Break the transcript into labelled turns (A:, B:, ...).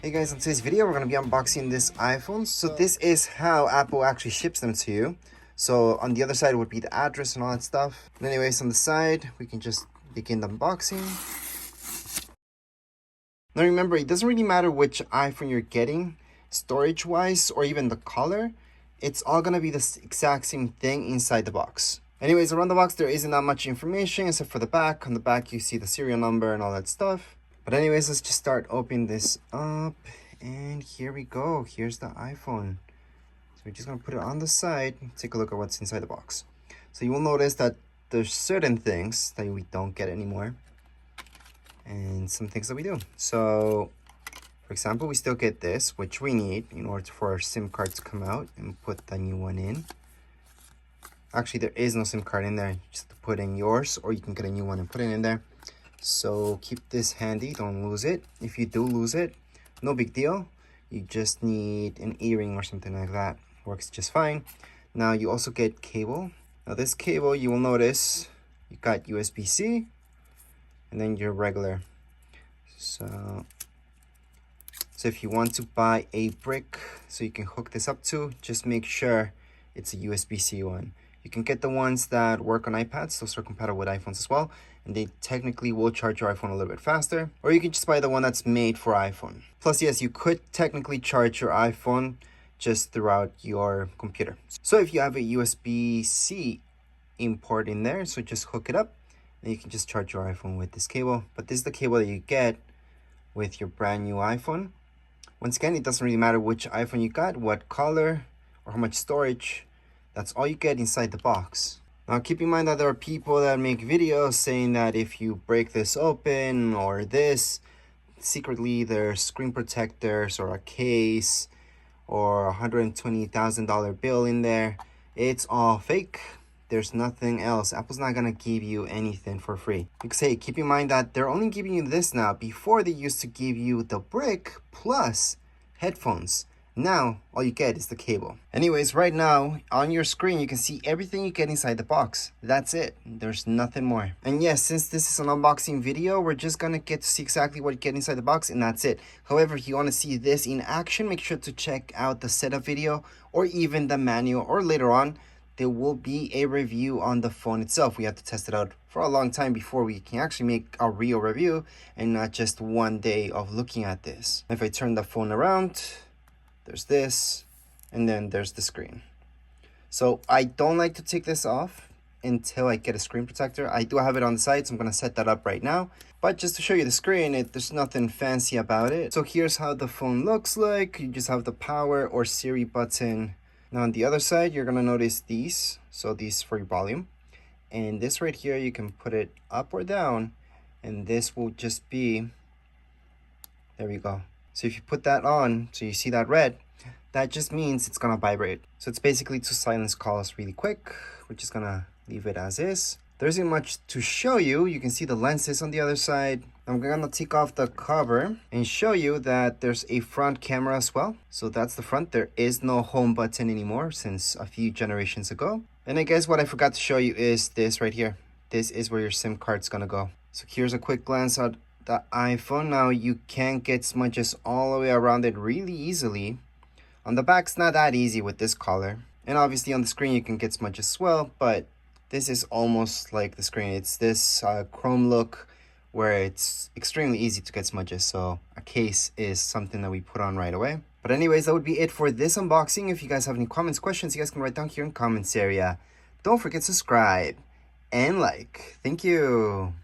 A: Hey guys, in today's video we're going to be unboxing this iPhone. So this is how Apple actually ships them to you. So on the other side would be the address and all that stuff. But anyways, on the side we can just begin the unboxing. Now remember, it doesn't really matter which iPhone you're getting, storage wise or even the color. It's all going to be the exact same thing inside the box. Anyways, around the box there isn't that much information except for the back. On the back you see the serial number and all that stuff. But anyways, let's just start opening this up. And here we go. Here's the iPhone. So we're just going to put it on the side and take a look at what's inside the box. So you will notice that there's certain things that we don't get anymore. And some things that we do. So, for example, we still get this, which we need in order for our SIM card to come out and put the new one in. Actually, there is no SIM card in there. You just have to put in yours, or you can get a new one and put it in there. So keep this handy, don't lose it. If you do lose it, no big deal. You just need an earring or something like that. Works just fine. Now you also get cable. Now this cable, you will notice you got USB-C and then your regular. So if you want to buy a brick so you can hook this up to, just make sure it's a USB-C one. You can get the ones that work on iPads, those are compatible with iPhones as well, and they technically will charge your iPhone a little bit faster, or you can just buy the one that's made for iPhone. Plus, yes, you could technically charge your iPhone just throughout your computer. So if you have a USB-C import in there, so just hook it up, and you can just charge your iPhone with this cable. But this is the cable that you get with your brand new iPhone. Once again, it doesn't really matter which iPhone you got, what color, or how much storage. That's all you get inside the box. Now keep in mind that there are people that make videos saying that if you break this open or this, secretly there's screen protectors or a case or $120,000 bill in there. It's all fake. There's nothing else. Apple's not gonna give you anything for free. Because hey, keep in mind that they're only giving you this now. Before they used to give you the brick plus headphones. Now, all you get is the cable. Anyways, right now, on your screen, you can see everything you get inside the box. That's it. There's nothing more. And yes, since this is an unboxing video, we're just gonna get to see exactly what you get inside the box, and that's it. However, if you wanna see this in action, make sure to check out the setup video, or even the manual, or later on, there will be a review on the phone itself. We have to test it out for a long time before we can actually make a real review, and not just one day of looking at this. If I turn the phone around, there's this, and then there's the screen. So I don't like to take this off until I get a screen protector. I do have it on the side, so I'm gonna set that up right now. But just to show you the screen, there's nothing fancy about it. So here's how the phone looks like. You just have the power or Siri button. Now on the other side, you're gonna notice these. So these for your volume. And this right here, you can put it up or down. And this will just be, there we go. So if you put that on, so you see that red, that just means it's gonna vibrate. So it's basically to silence calls really quick. We're just gonna leave it as is. There isn't much to show you. You can see the lenses on the other side. I'm gonna take off the cover and show you that there's a front camera as well. So that's the front. There is no home button anymore since a few generations ago. And I guess what I forgot to show you is this right here. This is where your SIM card's gonna go. So here's a quick glance at the iPhone. Now you can get smudges all the way around it really easily. On the back, it's not that easy with this color. And obviously on the screen you can get smudges as well, but this is almost like the screen. It's this chrome look where it's extremely easy to get smudges. So a case is something that we put on right away. But anyways, that would be it for this unboxing. If you guys have any comments, questions, you guys can write down here in comments area. Don't forget to subscribe and like. Thank you.